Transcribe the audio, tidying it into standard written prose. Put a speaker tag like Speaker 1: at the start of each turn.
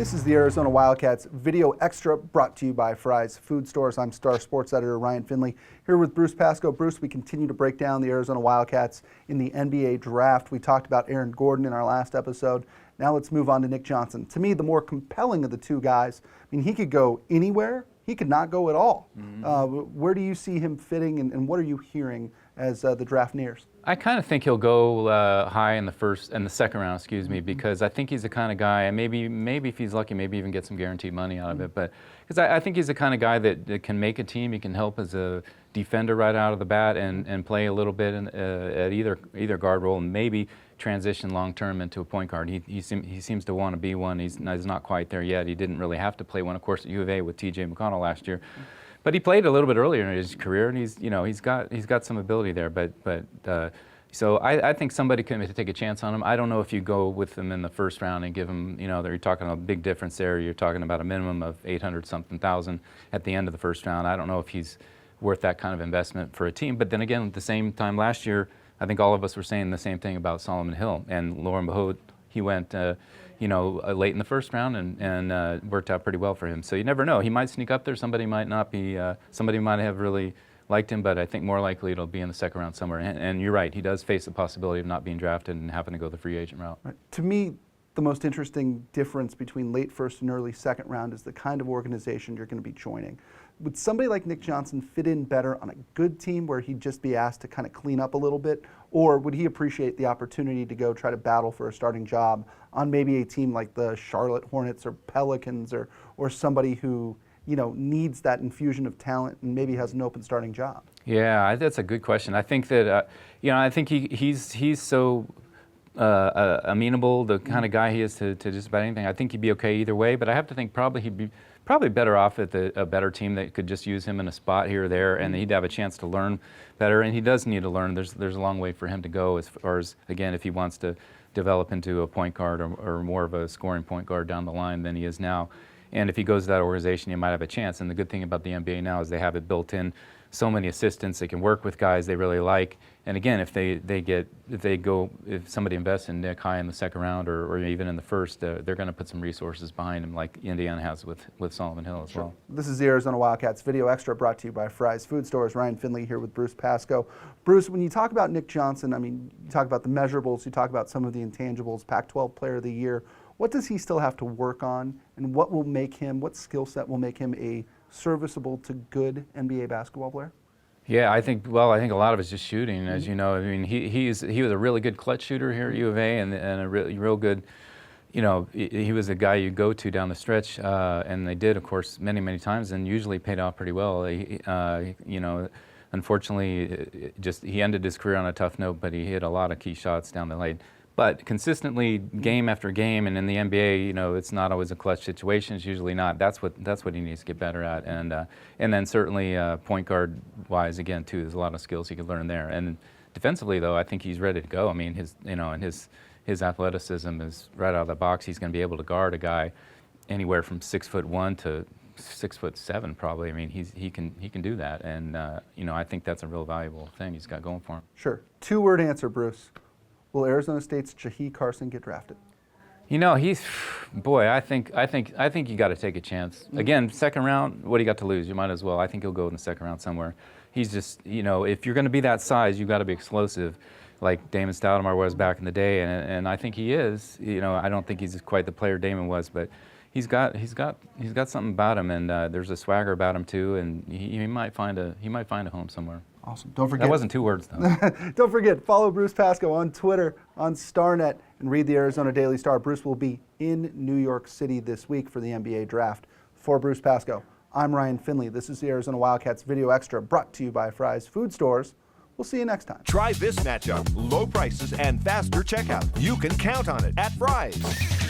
Speaker 1: This is the Arizona Wildcats video extra brought to you by Fry's Food Stores. I'm Star Sports Editor Ryan Finley here with Bruce Pascoe. Bruce, we continue to break down the Arizona Wildcats in the NBA draft. We talked about Aaron Gordon in our last episode. Now let's move on to Nick Johnson. To me, the more compelling of the two guys. I mean, he could go anywhere. He could not go at all. Where do you see him fitting, and what are you hearing as the draft nears?
Speaker 2: I kind of think he'll go high in the second round, excuse me, because I think he's the kind of guy, and maybe if he's lucky, maybe even get some guaranteed money out of it. But because I think he's the kind of guy that can make a team. He can help as a defender right out of the bat and play a little bit at either guard role, and maybe transition long term into a point guard. He seems to want to be one. He's not quite there yet. He didn't really have to play one, of course, at U of A with T.J. McConnell last year. But he played a little bit earlier in his career, and he's got some ability there. So I think somebody could take a chance on him. I don't know if you go with him in the first round and give him, you're talking a big difference there. You're talking about a minimum of 800-something thousand at the end of the first round. I don't know if he's worth that kind of investment for a team. But then again, at the same time last year, I think all of us were saying the same thing about Solomon Hill, and lo and behold, he went late in the first round and worked out pretty well for him. So you never know. He might sneak up there. Somebody might not be. Somebody might have really liked him, but I think more likely it'll be in the second round somewhere. And you're right. He does face the possibility of not being drafted and having to go the free agent route.
Speaker 1: Right. To me, the most interesting difference between late first and early second round is the kind of organization you're going to be joining. Would somebody like Nick Johnson fit in better on a good team where he'd just be asked to kind of clean up a little bit? Or would he appreciate the opportunity to go try to battle for a starting job on maybe a team like the Charlotte Hornets or Pelicans or somebody who needs that infusion of talent and maybe has an open starting job?
Speaker 2: Yeah, that's a good question. I think that I think he's so amenable, the kind of guy he is to just about anything. I think he'd be okay either way, but I have to think probably he'd be better off at a better team that could just use him in a spot here or there, and he'd have a chance to learn better. And he does need to learn. There's a long way for him to go as far as, again, if he wants to develop into a point guard or more of a scoring point guard down the line than he is now. And if he goes to that organization, he might have a chance. And the good thing about the NBA now is they have it built in. So many assistants, they can work with guys they really like. And again, if somebody invests in Nick high in the second round or even in the first, they're going to put some resources behind him, like Indiana has with Solomon Hill as well.
Speaker 1: This is the Arizona Wildcats video extra brought to you by Fry's Food Stores. Ryan Finley here with Bruce Pascoe. Bruce, when you talk about Nick Johnson, I mean, you talk about the measurables, you talk about some of the intangibles, Pac-12 Player of the Year. What does he still have to work on, and what skill set will make him a serviceable to good NBA basketball player?
Speaker 2: Yeah, I think a lot of it's just shooting, as you know. I mean, he was a really good clutch shooter here at U of A, and a real good, he was a guy you go to down the stretch, and they did, of course, many times, and usually paid off pretty well. Unfortunately, he ended his career on a tough note, but he hit a lot of key shots down the lane. But consistently, game after game, and in the NBA, it's not always a clutch situation. It's usually not. That's what he needs to get better at. And then certainly point guard wise, again, too, there's a lot of skills he could learn there. And defensively, though, I think he's ready to go. I mean, his athleticism is right out of the box. He's going to be able to guard a guy anywhere from 6'1" to 6'7" probably. I mean, he can do that. And I think that's a real valuable thing he's got going for him.
Speaker 1: Sure. Two-word answer, Bruce. Will Arizona State's Jahi Carson get drafted?
Speaker 2: I think you got to take a chance. Again, second round, what do you got to lose? You might as well. I think he'll go in the second round somewhere. He's just, if you're going to be that size, you got to be explosive, like Damon Stoudemire was back in the day, and I think he is. I don't think he's quite the player Damon was, but he's got something about him, and there's a swagger about him too, and he might find a home somewhere.
Speaker 1: Awesome. Don't forget.
Speaker 2: That wasn't 2 words, though.
Speaker 1: Don't forget, follow Bruce Pascoe on Twitter, on StarNet, and read the Arizona Daily Star. Bruce will be in New York City this week for the NBA draft. For Bruce Pascoe, I'm Ryan Finley. This is the Arizona Wildcats video extra brought to you by Fry's Food Stores. We'll see you next time.
Speaker 3: Try this matchup. Low prices and faster checkout. You can count on it at Fry's.